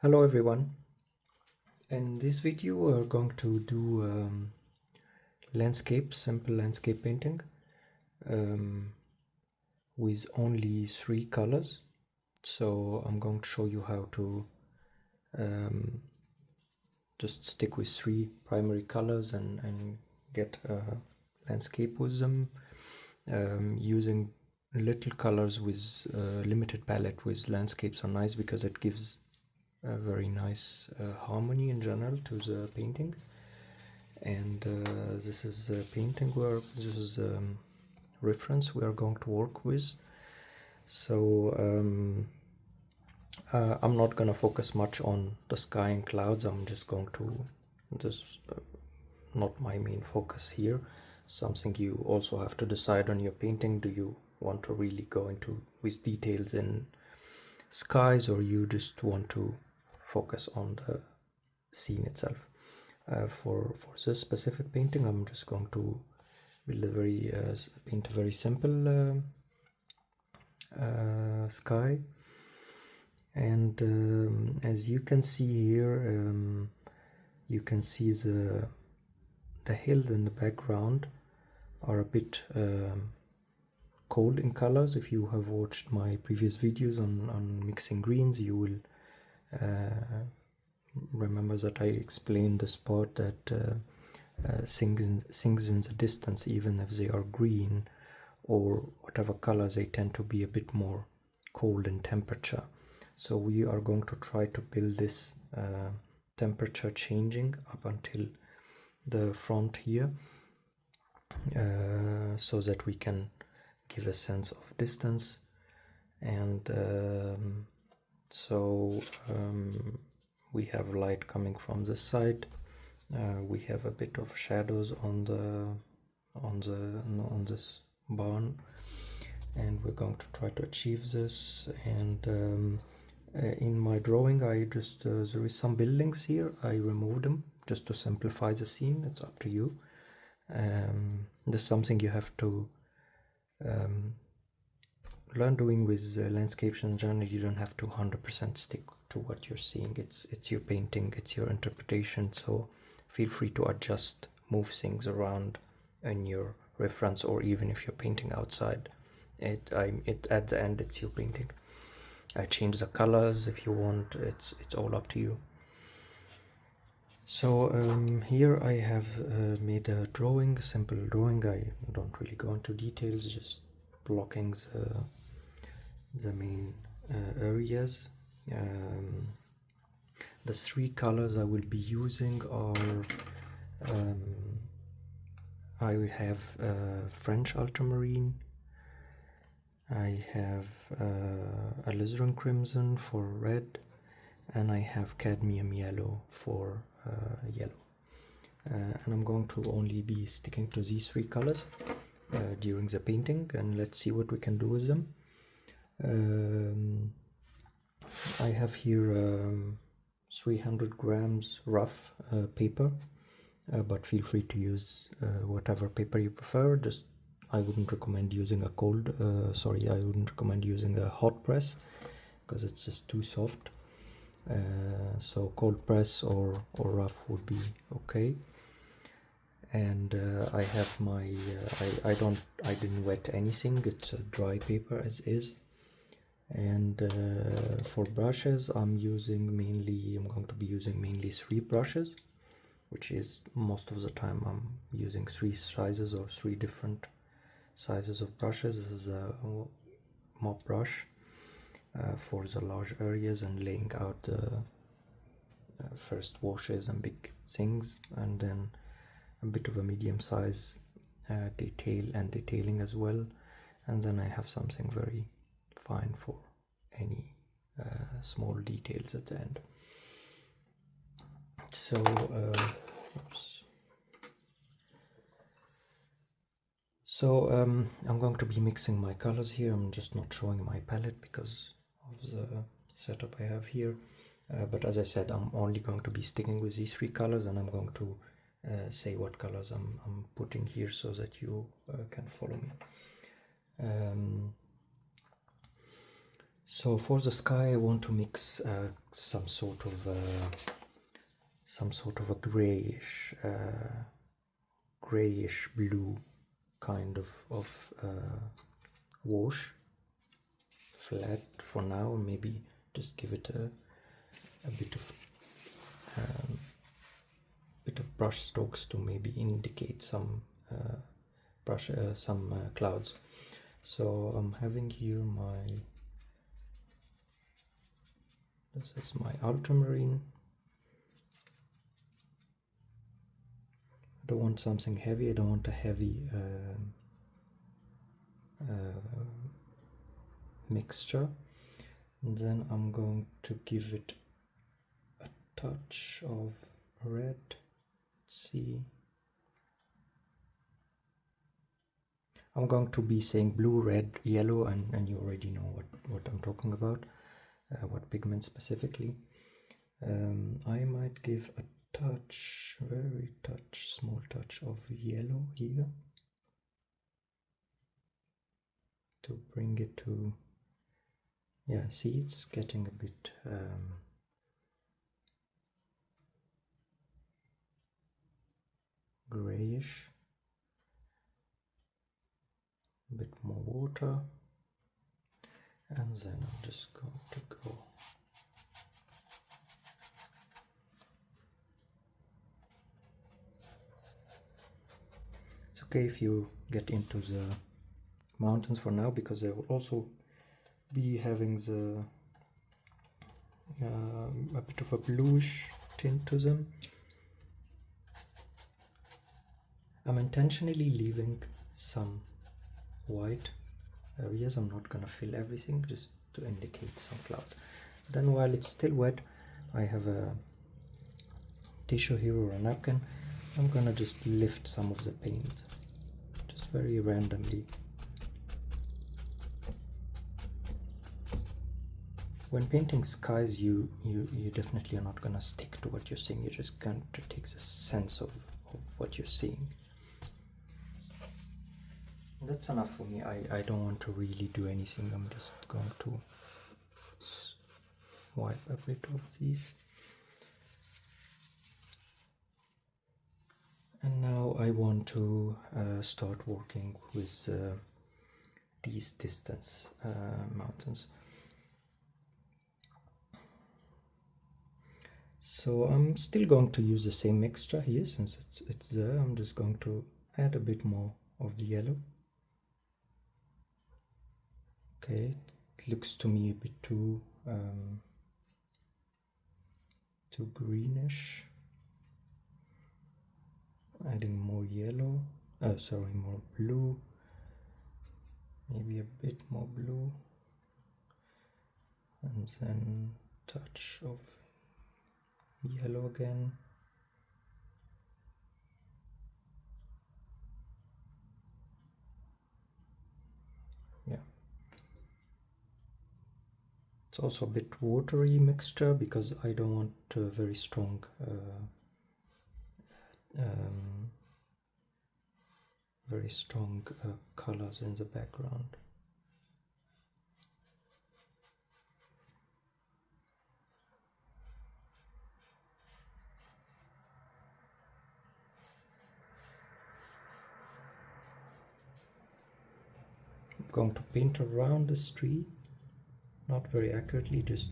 Hello everyone. In this video we're going to do simple landscape painting with only 3 colors. So I'm going to show you how to just stick with 3 primary colors and get a landscape with them, using little colors with limited palette with landscapes are nice because it gives a very nice harmony in general to the painting. And this is a painting this is reference we are going to work with. So I'm not gonna focus much on the sky and clouds. I'm just going to not my main focus here. Something you also have to decide on your painting. Do you want to really go into with details in skies, or you just want to focus on the scene itself? For this specific painting, I'm just going to build paint a very simple sky. And as you can see here, you can see the hills in the background are a bit cold in colors. If you have watched my previous videos on mixing greens, you will remember that I explained the spot that things in the distance, even if they are green or whatever colors, they tend to be a bit more cold in temperature. So we are going to try to build this temperature changing up until the front here, so that we can give a sense of distance. And we have light coming from this side. We have a bit of shadows on this barn, and we're going to try to achieve this. And in my drawing, I just there is some buildings here. I removed them just to simplify the scene. It's up to you. There's something you have to learn doing with landscapes in general. You don't have to 100% stick to what you're seeing. It's your painting, it's your interpretation, so feel free to adjust, move things around in your reference, or even if you're painting outside, at the end it's your painting. I change the colors if you want. It's all up to you. So here I have made a drawing, simple drawing. I don't really go into details, just blocking the main areas. The 3 colors I will be using are I have French Ultramarine, I have Alizarin Crimson for red, and I have Cadmium Yellow for yellow. And I'm going to only be sticking to these 3 colors during the painting, and let's see what we can do with them. I have here 300 grams rough paper, but feel free to use whatever paper you prefer. Just I wouldn't recommend using I wouldn't recommend using a hot press because it's just too soft. So cold press or rough would be okay. And I have my I didn't wet anything. It's a dry paper as is. And for brushes, I'm going to be using mainly 3 brushes, which is most of the time I'm using 3 sizes or 3 different sizes of brushes. This is a mop brush for the large areas and laying out the first washes and big things, and then a bit of a medium size detailing as well, and then I have something very fine for any small details at the end. So I'm going to be mixing my colors here. I'm just not showing my palette because of the setup I have here, but as I said, I'm only going to be sticking with these 3 colors, and I'm going to say what colors I'm putting here so that you can follow me. So for the sky, I want to mix some sort of a grayish blue kind of wash, flat for now. Maybe just give it a bit of brush strokes to maybe indicate some clouds. So I'm having here this is my ultramarine. I don't want something heavy. I don't want a heavy mixture. And then I'm going to give it a touch of red. Let's see. I'm going to be saying blue, red, yellow, and you already know what I'm talking about, what pigment specifically. I might give a touch, small touch of yellow here to bring it to, yeah, see, it's getting a bit grayish. A bit more water, and then I'm just going to go it's okay if you get into the mountains for now, because they will also be having the a bit of a bluish tint to them. I'm intentionally leaving some white areas. I'm not gonna fill everything, just to indicate some clouds. Then while it's still wet, I have a tissue here or a napkin. I'm gonna just lift some of the paint, just very randomly. When painting skies, you definitely are not gonna stick to what you're seeing. You're just going to take the sense of what you're seeing. That's enough for me. I don't want to really do anything. I'm just going to wipe a bit of these. And now I want to start working with these distance mountains. So I'm still going to use the same mixture here, since it's there. I'm just going to add a bit more of the yellow. Okay, it looks to me a bit too greenish. Adding more yellow, more blue, maybe a bit more blue, and then touch of yellow again. Yeah, it's also a bit watery mixture because I don't want very strong colors in the background. I'm going to paint around this tree, not very accurately, just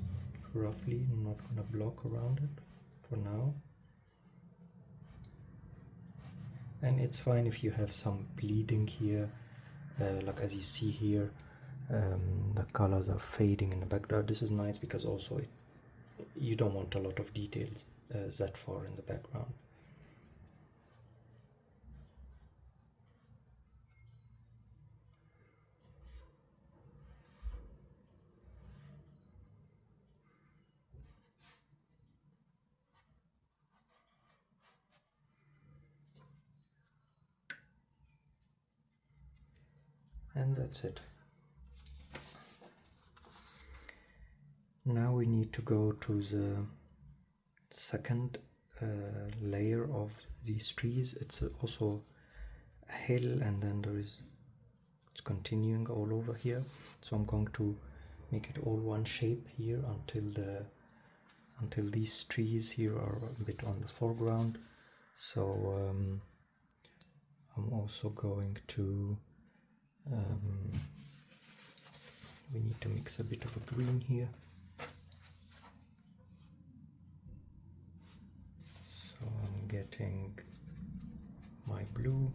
roughly. I'm not going to block around it for now. And it's fine if you have some bleeding here, like as you see here, the colors are fading in the background. This is nice because also you don't want a lot of details that far in the background. And that's it. Now we need to go to the second layer of these trees. It's also a hill, and then it's continuing all over here. So I'm going to make it all one shape here until these trees here are a bit on the foreground. So I'm also going to we need to mix a bit of a green here. So I'm getting my blue,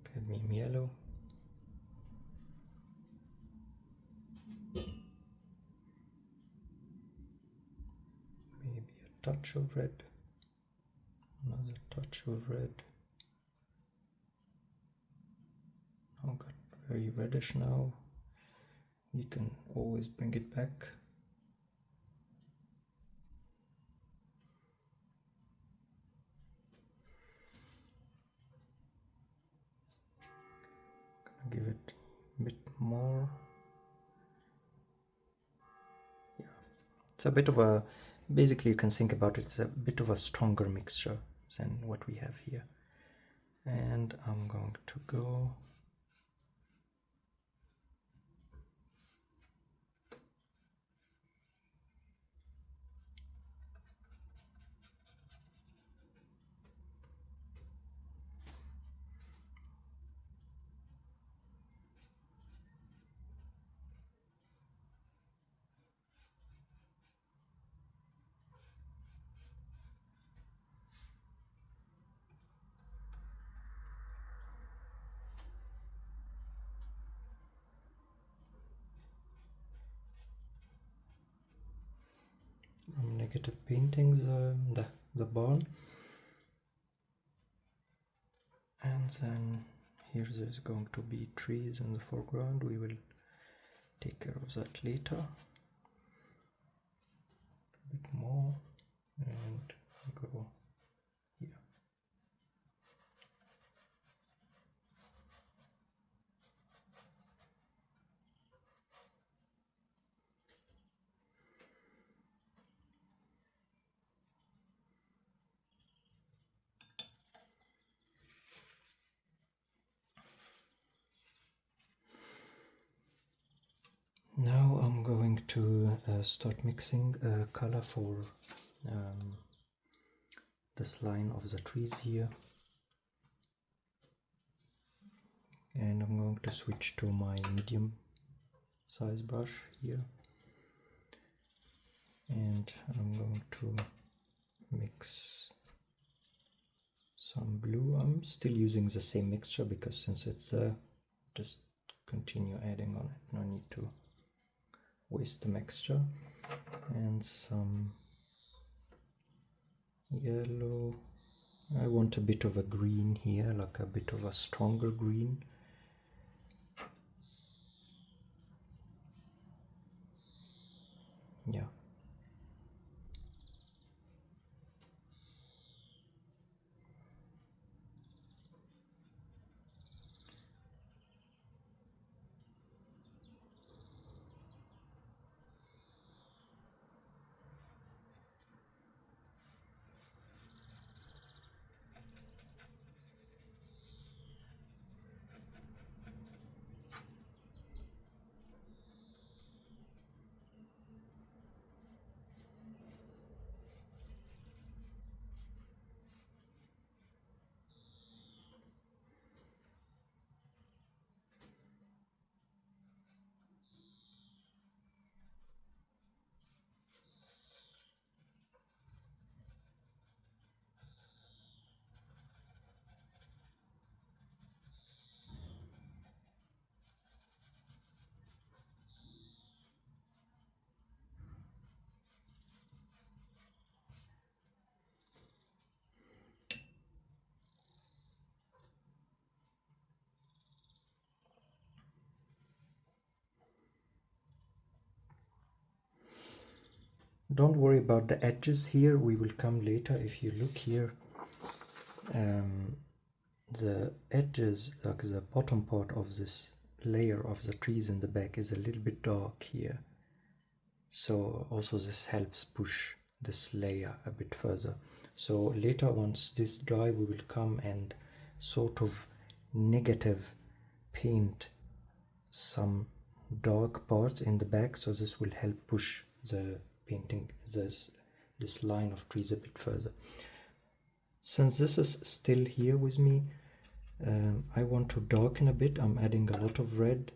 cadmium yellow, maybe a touch of red, another touch of red. Now got very reddish now. We can always bring it back. Gonna give it a bit more. Yeah, it's a bit of a, basically you can think about it, it's a bit of a stronger mixture than what we have here. And I'm going to go negative paintings, the barn, and then here there's going to be trees in the foreground. We will take care of that later. A bit more and go here. Now I'm going to start mixing color for this line of the trees here, and I'm going to switch to my medium size brush here, and I'm going to mix some blue. I'm still using the same mixture because since it's just continue adding on it, no need to waste the mixture. And some yellow. I want a bit of a green here, like a bit of a stronger green. Yeah. Don't worry about the edges here, we will come later. If you look here, the edges, like the bottom part of this layer of the trees in the back is a little bit dark here. So also this helps push this layer a bit further. So later, once this dry, we will come and sort of negative paint some dark parts in the back, so this will help push the painting this line of trees a bit further. Since this is still here with me, I want to darken a bit. I'm adding a lot of red.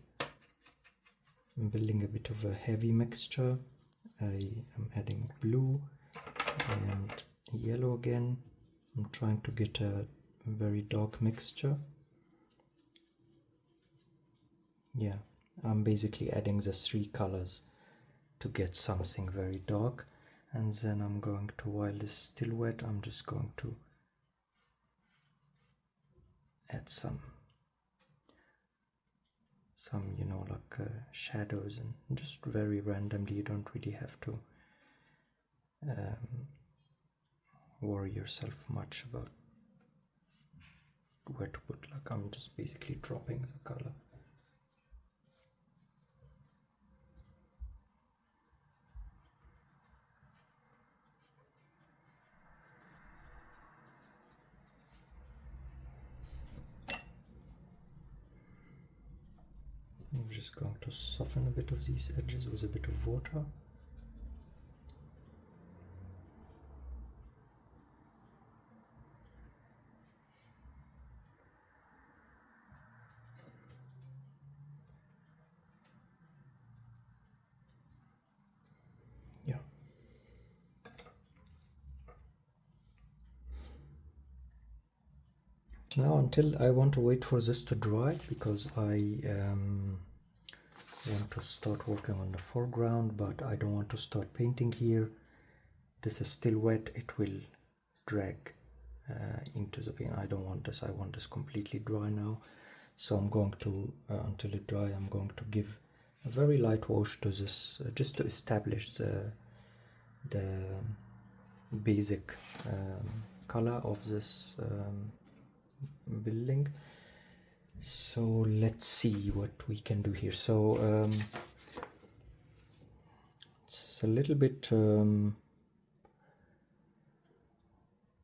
I'm building a bit of a heavy mixture. I am adding blue and yellow again. I'm trying to get a very dark mixture. Yeah, I'm basically adding the three colors to get something very dark. And then I'm going to, while this is still wet, I'm just going to add some you know, like shadows, and just very randomly. You don't really have to worry yourself much about where to put. Like, I'm just basically dropping the color. I'm just going to soften a bit of these edges with a bit of water. Yeah. Now, until I want to wait for this to dry, because I want to start working on the foreground, but I don't want to start painting here. This is still wet, it will drag into the paint. I don't want this. I want this completely dry now. So I'm going to, until it dry, I'm going to give a very light wash to this, just to establish the basic color of this building. So let's see what we can do here. So it's a little bit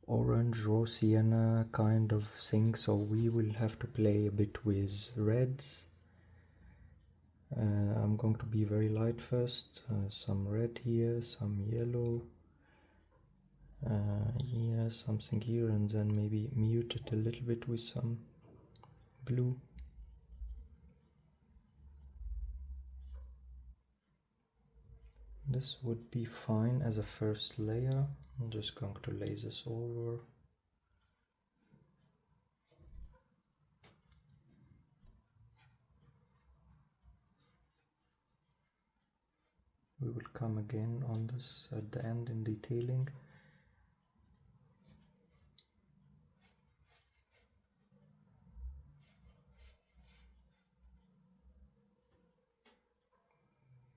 orange, raw sienna kind of thing, so we will have to play a bit with reds. I'm going to be very light first, some red here, some yellow, yeah, something here, and then maybe mute it a little bit with some blue. This would be fine as a first layer. I'm just going to lay this over. We will come again on this at the end in detailing.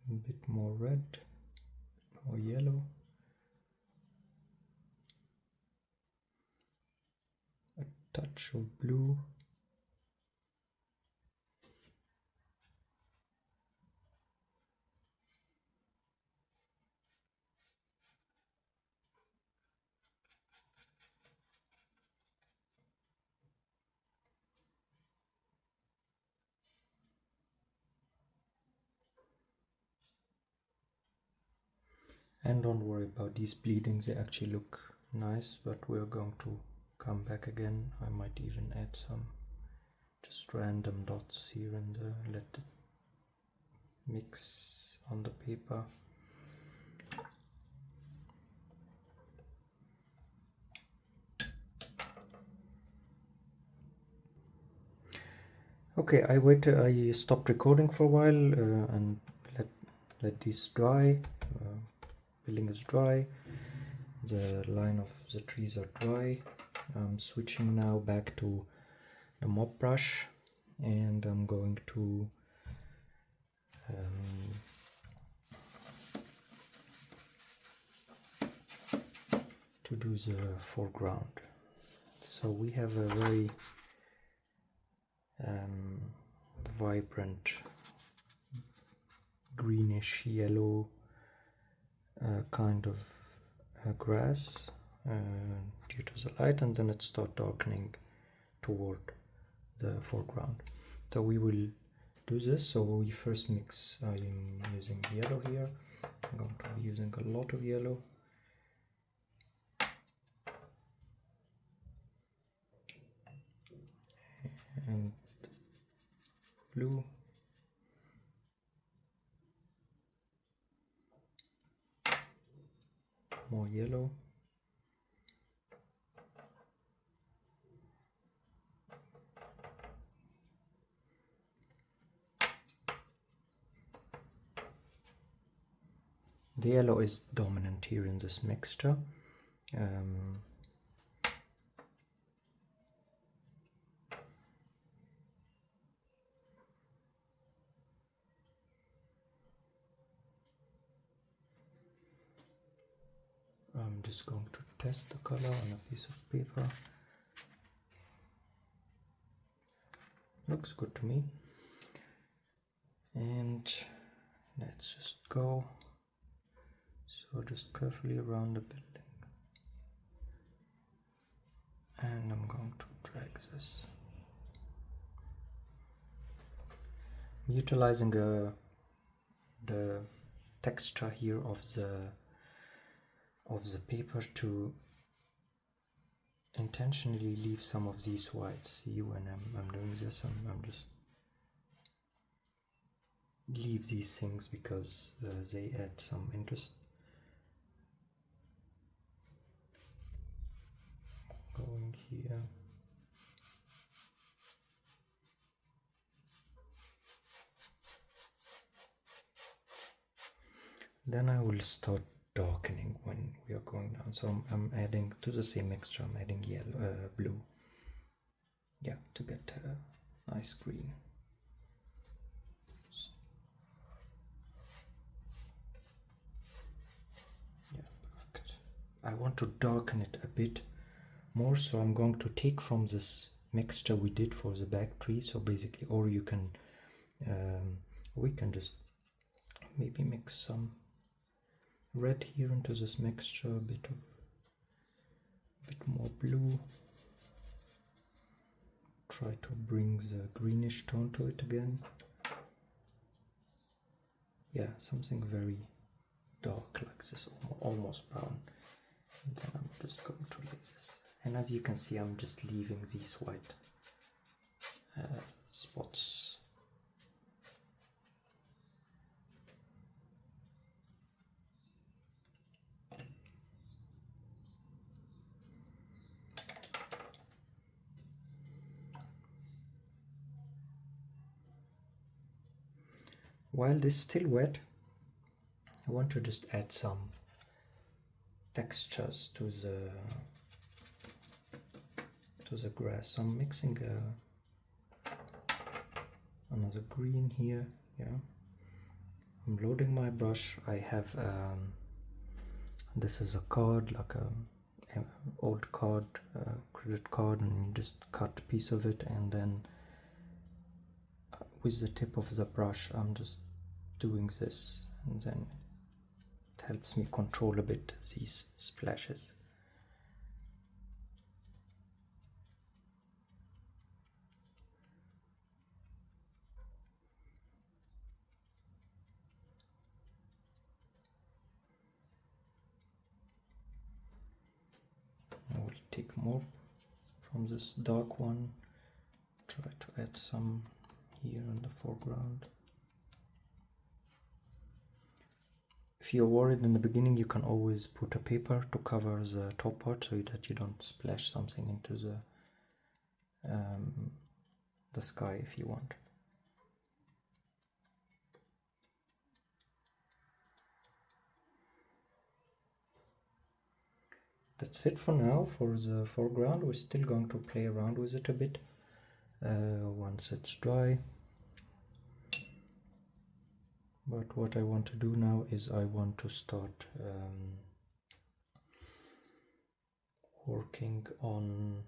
A bit more red, more yellow. A touch of blue. And don't worry about these bleedings, they actually look nice, but we're going to come back again. I might even add some just random dots here and there, let it mix on the paper. Okay, I stopped recording for a while and let these dry. Building is dry, the line of the trees are dry. I'm switching now back to the mop brush, and I'm going to do the foreground. So we have a very vibrant greenish yellow kind of grass due to the light, and then it starts darkening toward the foreground. So we will do this. So we first mix. I am using yellow here. I'm going to be using a lot of yellow. And blue. More yellow. The yellow is dominant here in this mixture. I'm just going to test the color on a piece of paper. Looks good to me. And let's just go. So just carefully around the building. And I'm going to drag this. I'm utilizing the texture here of the paper to intentionally leave some of these whites. See, when I'm doing this, I'm just leave these things because they add some interest. Going here. Then I will start darkening when we are going down. So I'm adding to the same mixture. I'm adding yellow, blue. Yeah, to get a nice green. Yeah, perfect. I want to darken it a bit more, so I'm going to take from this mixture we did for the back tree. So basically, or you can, we can just maybe mix some red here into this mixture, a bit more blue. Try to bring the greenish tone to it again. Yeah, something very dark like this, almost brown. And then I'm just going to lay this. And as you can see, I'm just leaving these white spots. While this is still wet, I want to just add some textures to the grass. So I'm mixing another green here. Yeah, I'm loading my brush. I have this is a card, like a old card, credit card, and you just cut a piece of it, and then with the tip of the brush I'm just doing this, and then it helps me control a bit these splashes. I will take more from this dark one, try to add some here in the foreground. If you're worried in the beginning, you can always put a paper to cover the top part so that you don't splash something into the sky if you want. That's it for now for the foreground. We're still going to play around with it a bit once it's dry. But what I want to do now is I want to start working on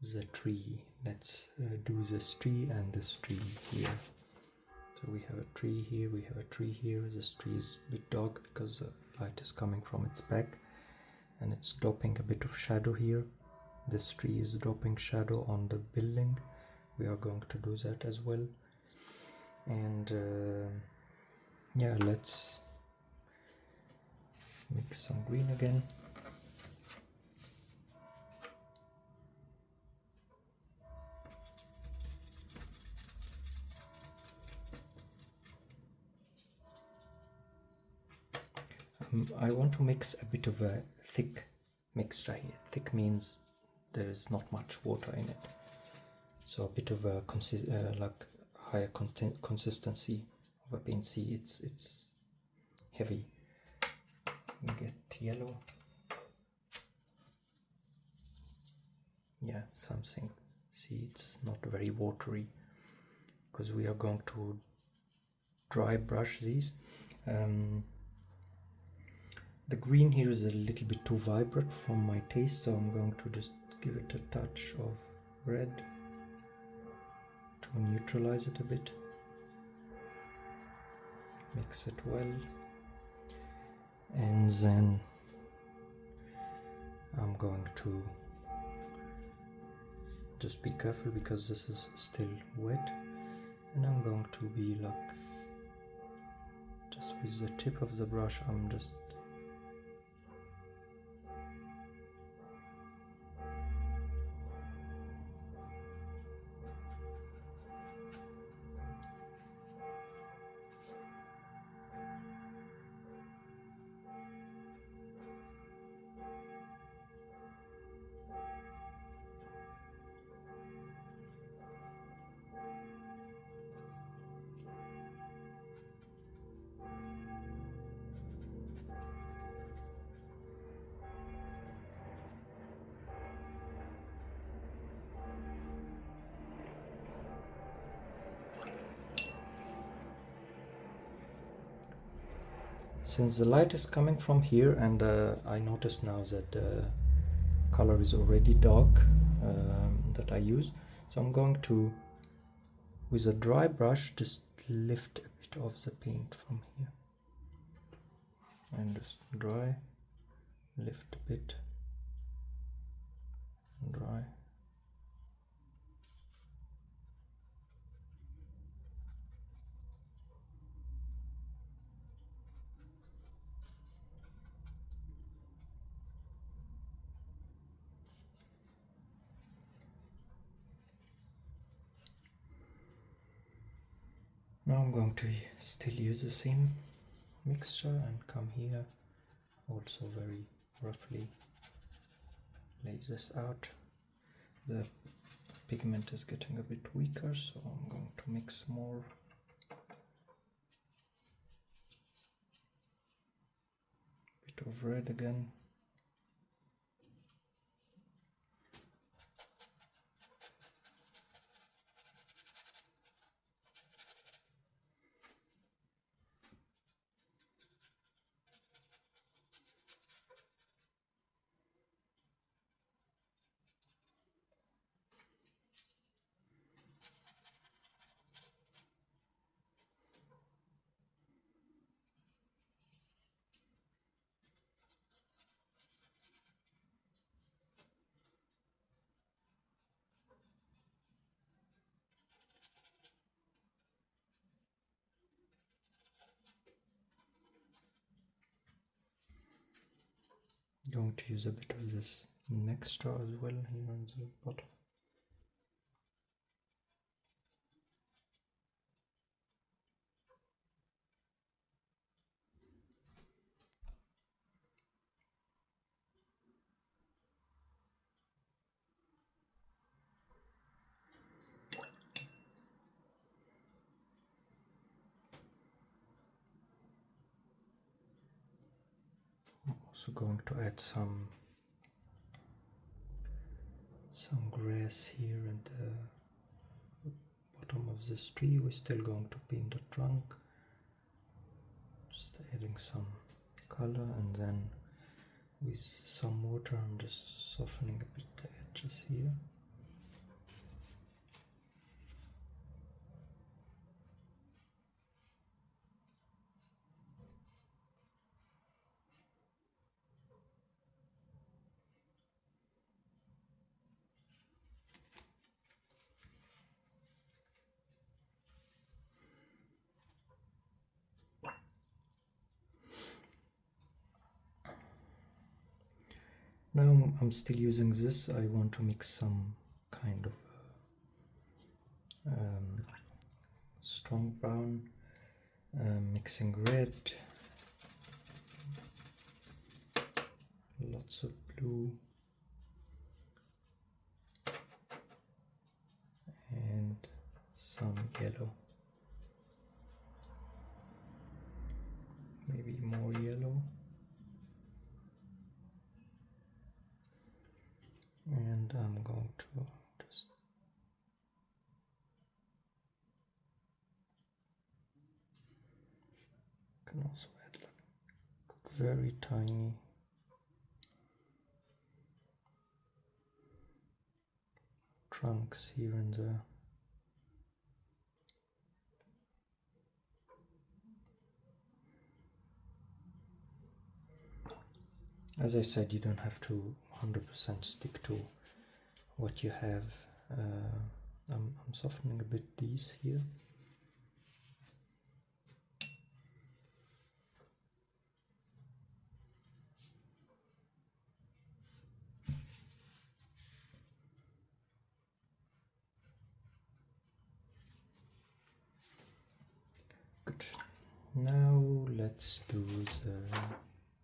the tree. Let's do this tree and this tree here. So we have a tree here, we have a tree here. This tree is a bit dark because the light is coming from its back and it's dropping a bit of shadow here. this tree is dropping shadow on the building. We are going to do that as well. And yeah, let's mix some green again. I want to mix a bit of a thick mixture here. Thick means there is not much water in it, so a bit of a like higher consistency of a paint. See, it's heavy. Get yellow. Yeah, something. See, it's not very watery because we are going to dry brush these. The green here is a little bit too vibrant for my taste, so I'm going to just give it a touch of red to neutralize it a bit. Mix it well, and then I'm going to just be careful because this is still wet, and I'm going to be like, just with the tip of the brush, I'm just since the light is coming from here, and I notice now that the color is already dark that I use, so I'm going to, with a dry brush, just lift a bit of the paint from here and just dry, lift a bit, dry. Now I'm going to still use the same mixture and come here, also very roughly lay this out. The pigment is getting a bit weaker, so I'm going to mix more. Bit of red again. Going to use a bit of this mixture as well here on the bottom. I'm also going to add some grass here at the bottom of this tree. We're still going to paint the trunk, just adding some color, and then with some water I'm just softening a bit the edges here. I'm still using this. I want to mix some kind of strong brown, mixing red, lots of blue, and some yellow, maybe more yellow, and I'm going to just can also add like very tiny trunks here and there. As I said, you don't have to 100% stick to what you have. I'm softening a bit these here. Good. Now let's do the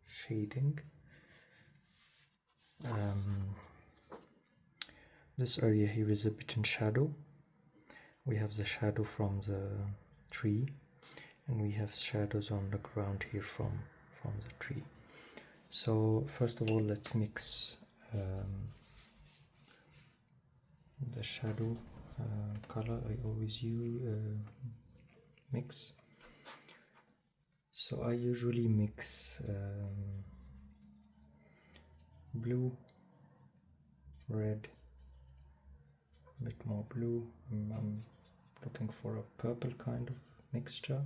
shading. This area here is a bit in shadow. We have the shadow from the tree, and we have shadows on the ground here from the tree. So first of all, let's mix the shadow color. I always use mix. So I usually mix blue, red, a bit more blue. I'm looking for a purple kind of mixture,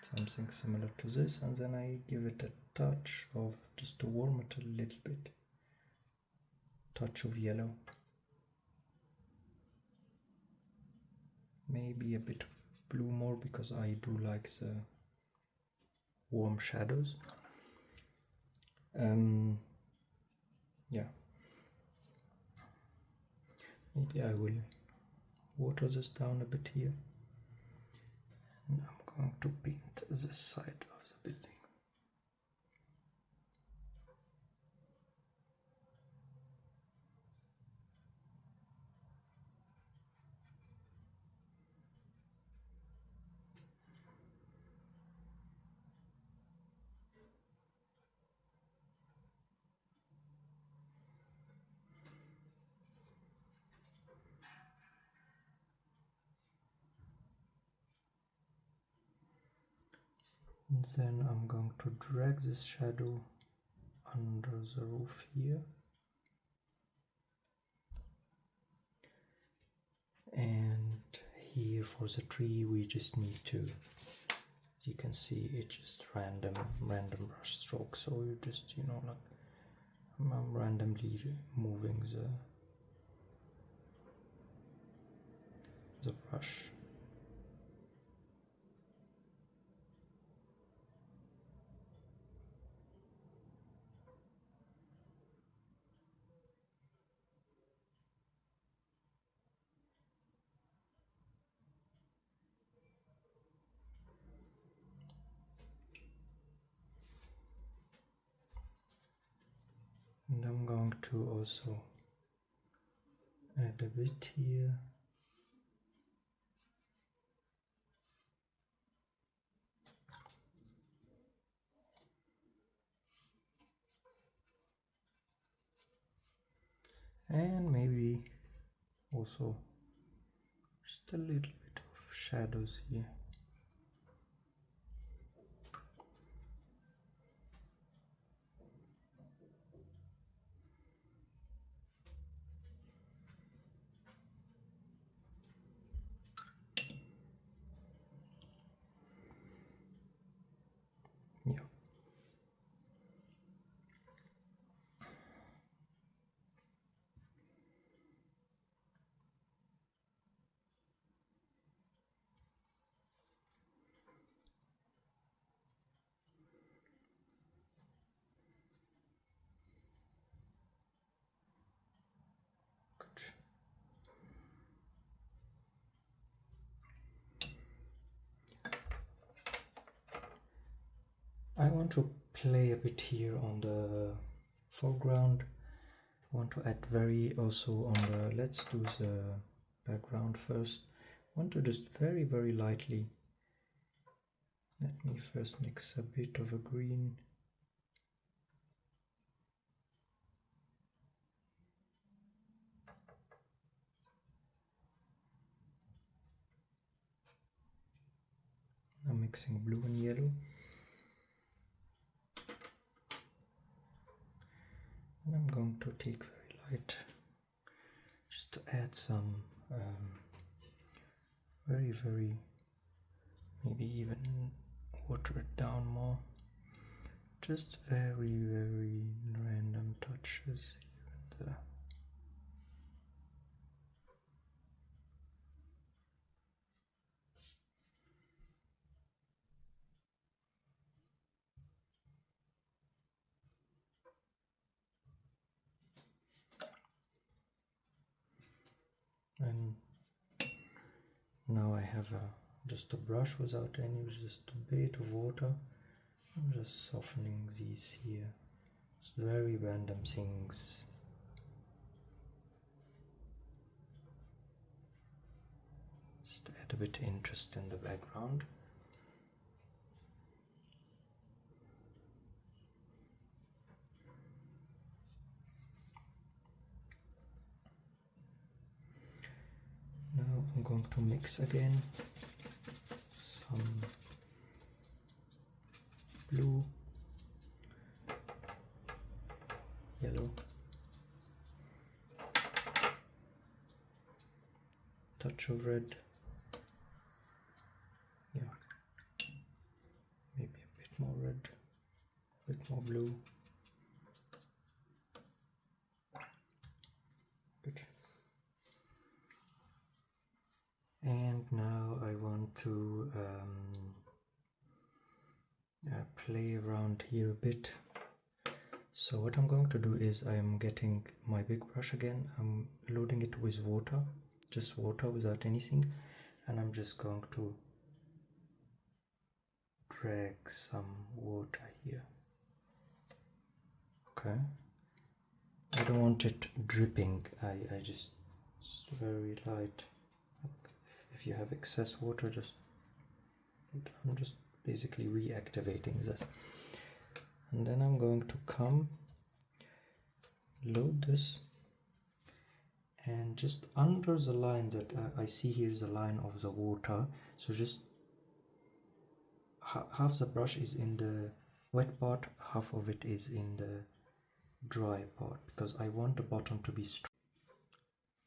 something similar to this, and then I give it a touch of, just to warm it a little bit, touch of yellow, maybe a bit of blue more, because I do like the warm shadows. Yeah, maybe I will water this down a bit here, and I'm going to paint this side of the building. And then I'm going to drag this shadow under the roof here, and here for the tree we just need to, as you can see, it's just random brush strokes. So you just, you know, like I'm randomly moving the brush. And I'm going to also add a bit here. And maybe also just a little bit of shadows here. Yeah. I want to play a bit here on the foreground. I want to add also on the, let's do the background first. I want to just very, very lightly, let me first mix a bit of a green. I'm mixing blue and yellow. And I'm going to take very light, just to add some very, very, maybe even water it down more. Just very, very random touches here and there. And now I have just a brush without any, just a bit of water. I'm just softening these here. Just very random things. Just add a bit of interest in the background. Now I'm going to mix again some blue, yellow, touch of red, yeah, maybe a bit more red, a bit more blue. Good. And now I want to play around here a bit. So what I'm going to do is I'm getting my big brush again, I'm loading it with water, just water without anything, and I'm just going to drag some water here. Okay, I don't want it dripping, I just very light. If you have excess water, I'm just basically reactivating this. And then I'm going to come, load this, and just under the line that I see here is the line of the water, so just half the brush is in the wet part, half of it is in the dry part, because I want the bottom to be strong.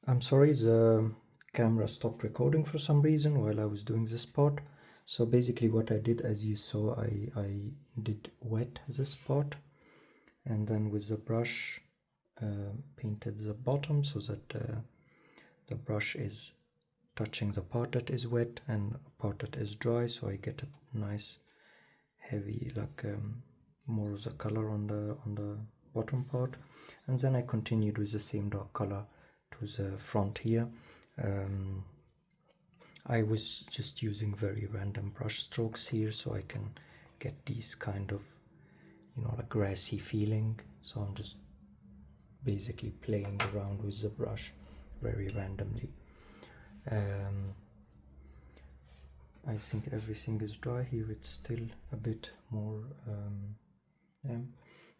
I'm sorry, the camera stopped recording for some reason while I was doing this part. So basically what I did, as you saw, I did wet this part, and then with the brush painted the bottom so that the brush is touching the part that is wet and part that is dry, so I get a nice heavy, like more of the color on the bottom part. And then I continued with the same dark color to the front here. I was just using very random brush strokes here, so I can get these kind of, you know, like grassy feeling. So I'm just basically playing around with the brush very randomly. I think everything is dry here, it's still a bit more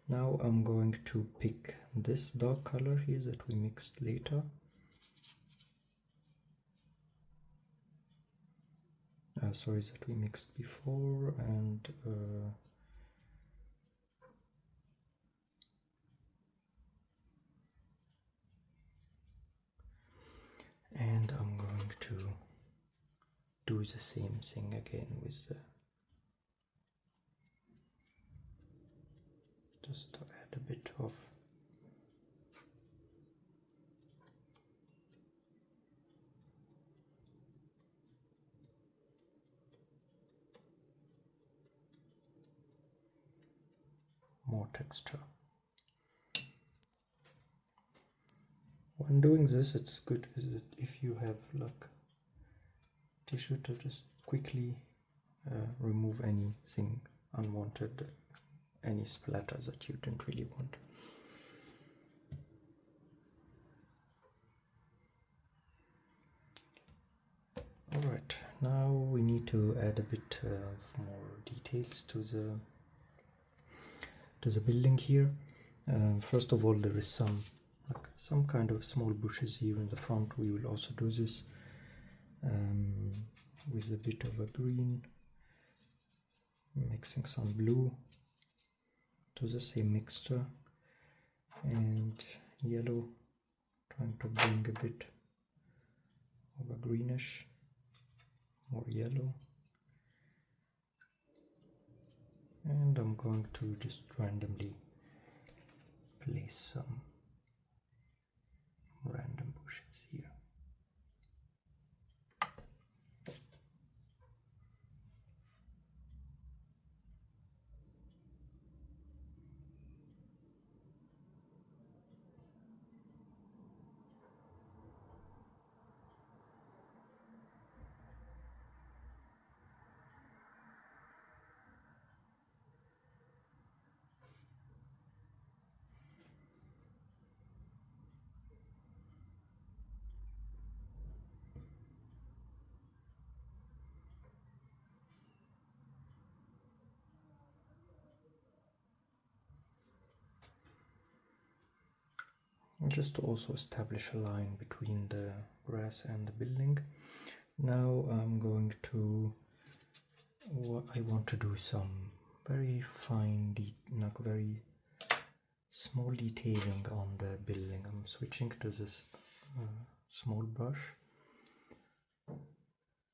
now I'm going to pick this dark color here that we mixed later. Sorry, that we mixed before, and I'm going to do the same thing again with the, just to add a bit of more texture. When doing this, it's good is that if you have like tissue to just quickly remove anything unwanted, any splatters that you didn't really want. Alright, now we need to add a bit more details to the building here. First of all, there is some kind of small bushes here in the front. We will also do this with a bit of a green, mixing some blue to the same mixture, and yellow, trying to bring a bit of a greenish, more yellow. And I'm going to just randomly place some random bushes here. Just to also establish a line between the grass and the building. Now I'm going to, I want to do some very fine, very small detailing on the building. I'm switching to this small brush,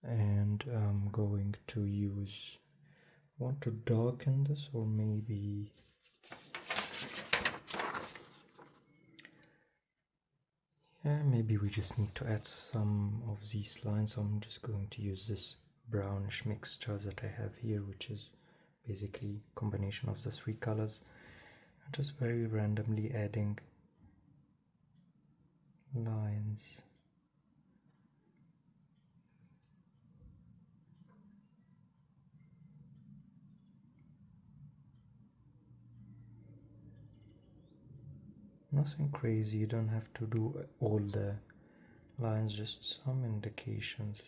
and I'm going to use, I want to darken this, or maybe maybe we just need to add some of these lines. I'm just going to use this brownish mixture that I have here, which is basically a combination of the three colors, and just very randomly adding lines. Nothing crazy, you don't have to do all the lines, just some indications.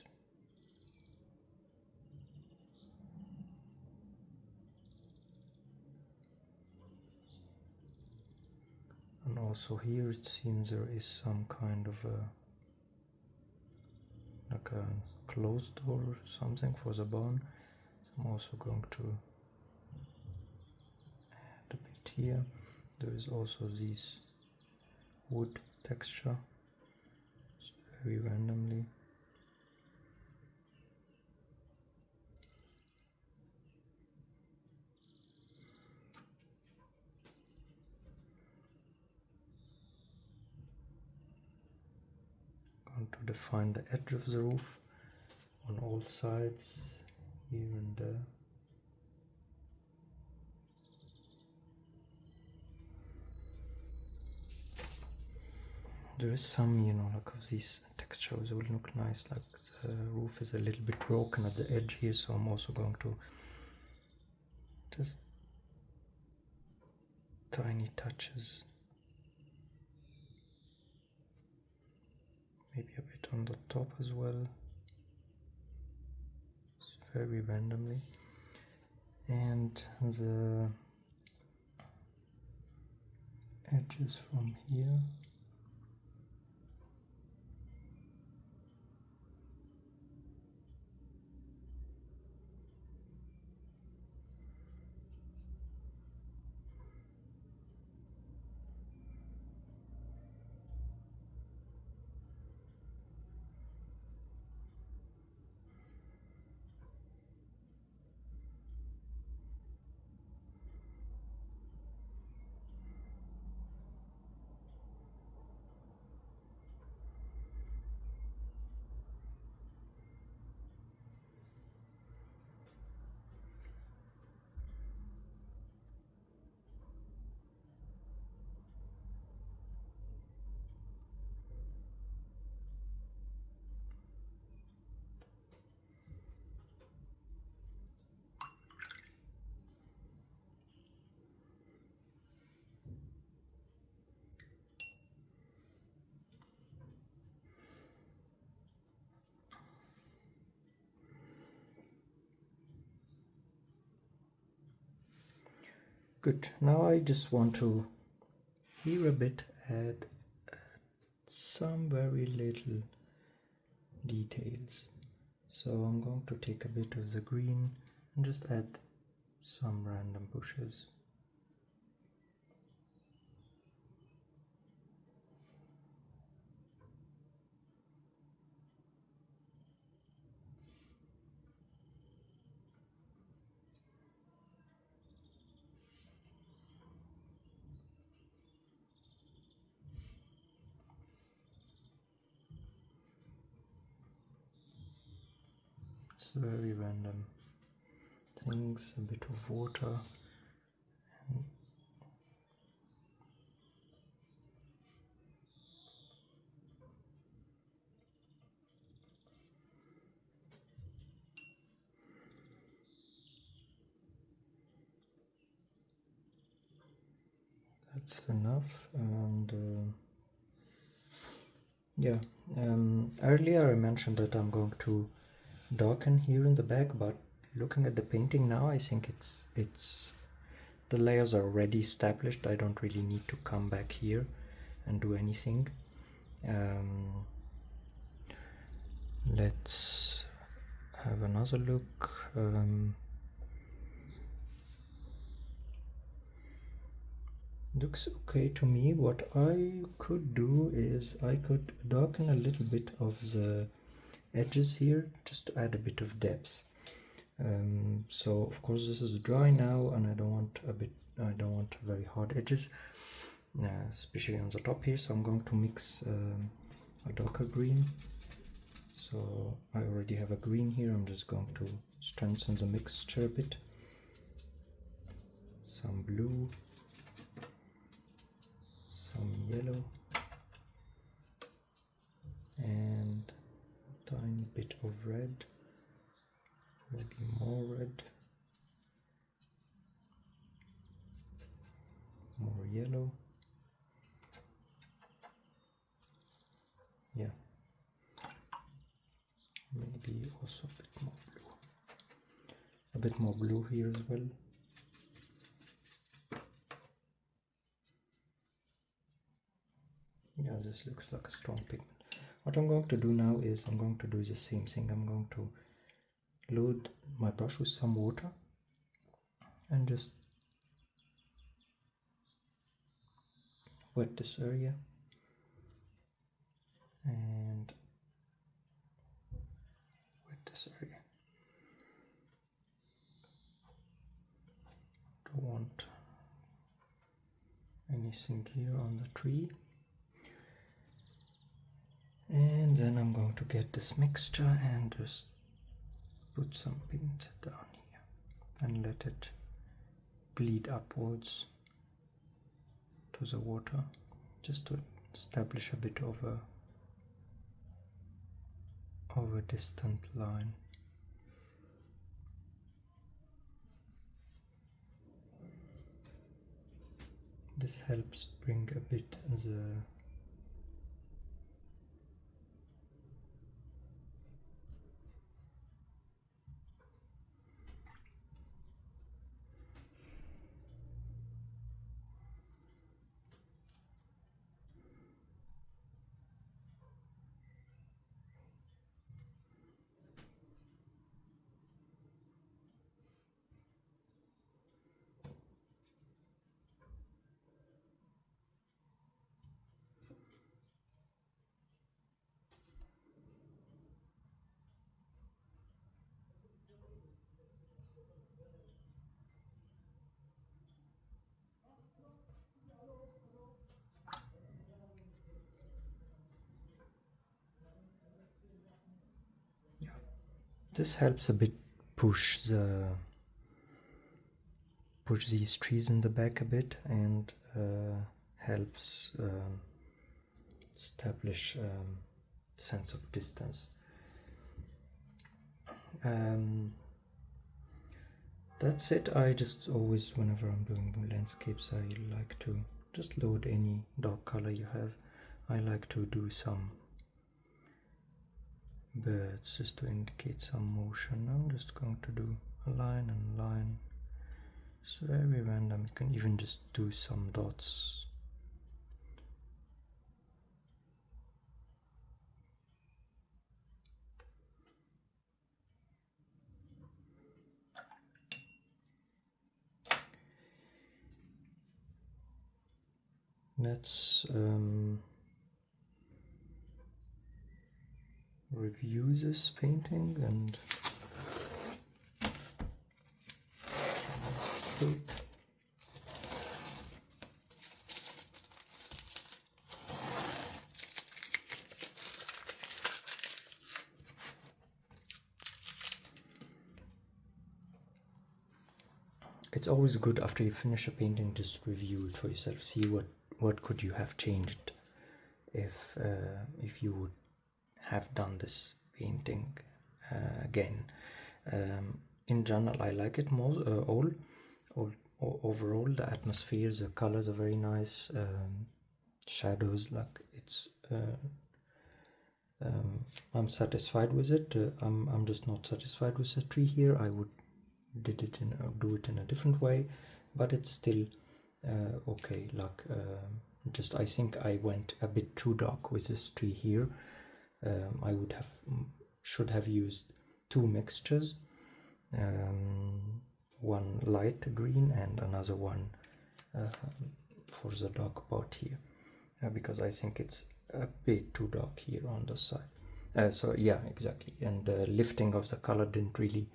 And also here it seems there is some kind of like a closed door or something for the barn. So I'm also going to add a bit here. There is also this wood texture, just very randomly. Going to define the edge of the roof on all sides, here and there. There is some, like of these textures will look nice, like the roof is a little bit broken at the edge here, so I'm also going to just tiny touches, maybe a bit on the top as well, just very randomly. And the edges from here, Good. Now I just want to here a bit add some very little details. So I'm going to take a bit of the green and just add some random bushes. It's very random things, a bit of water. And that's enough. And yeah, earlier I mentioned that I'm going to darken here in the back, but looking at the painting now, I think it's the layers are already established. I don't really need to come back here and do anything. Let's have another look. Looks okay to me. What I could do is I could darken a little bit of the edges here just to add a bit of depth. So of course this is dry now, and I don't want very hard edges, especially on the top here. So I'm going to mix a darker green. So I already have a green here. I'm just going to strengthen the mixture a bit. Some blue, some yellow, and a tiny bit of red, maybe more red, more yellow. Yeah, maybe also a bit more blue. A bit more blue here as well. Yeah, this looks like a strong pigment. What I'm going to do now is I'm going to do the same thing. I'm going to load my brush with some water and just wet this area and wet this area. Don't want anything here on the tree. And then I'm going to get this mixture and just put some paint down here and let it bleed upwards to the water, just to establish a bit of a distant line. This helps bring a bit the this helps a bit push these trees in the back a bit, and helps establish sense of distance. That's it. I just always, whenever I'm doing landscapes, I like to just load any dark color you have. I like to do some birds just to indicate some motion. I'm just going to do a line and line It's very random. You can even just do some dots. Let's review this painting and tape. It's always good after you finish a painting, just review it for yourself. See what could you have changed if you would have done this painting again. In general, I like it more. Overall, the atmosphere, the colors are very nice. Shadows, like it's. I'm satisfied with it. I'm just not satisfied with the tree here. I would do it in a different way, but it's still okay. Like just I think I went a bit too dark with this tree here. I should have used two mixtures, one light green and another one for the dark part here, because I think it's a bit too dark here on the side. So yeah, exactly. And the lifting of the color didn't really.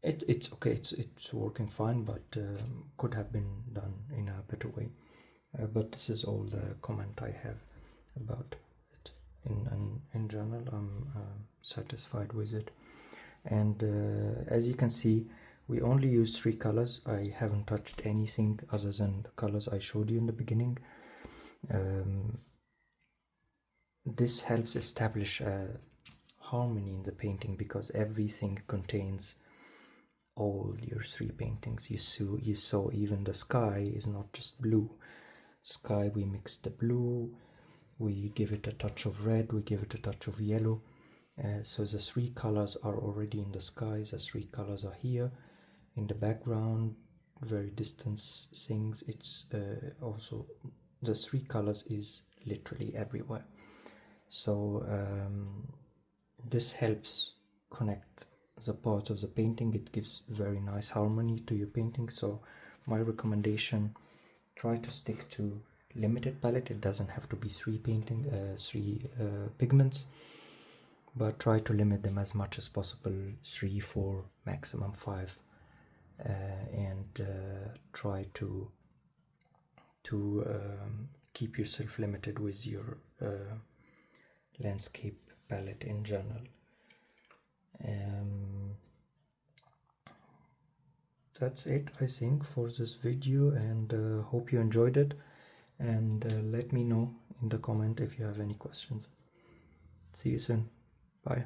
It's okay. It's working fine, but could have been done in a better way. But this is all the comment I have about it. In general, I'm satisfied with it. And as you can see, we only used 3 colors. I haven't touched anything other than the colors I showed you in the beginning. This helps establish a harmony in the painting, because everything contains all your 3 paintings. You saw even the sky is not just blue. Sky, we mixed the blue, we give it a touch of red, we give it a touch of yellow. So the 3 colors are already in the sky. The 3 colors are here in the background, very distant things. It's also the 3 colors is literally everywhere. So this helps connect the parts of the painting. It gives very nice harmony to your painting. So my recommendation, try to stick to limited palette. It doesn't have to be 3 pigments, but try to limit them as much as possible, 3, 4, maximum 5, and try to keep yourself limited with your landscape palette in general. That's it, I think, for this video, and hope you enjoyed it, and let me know in the comment if you have any questions. See you soon. Bye.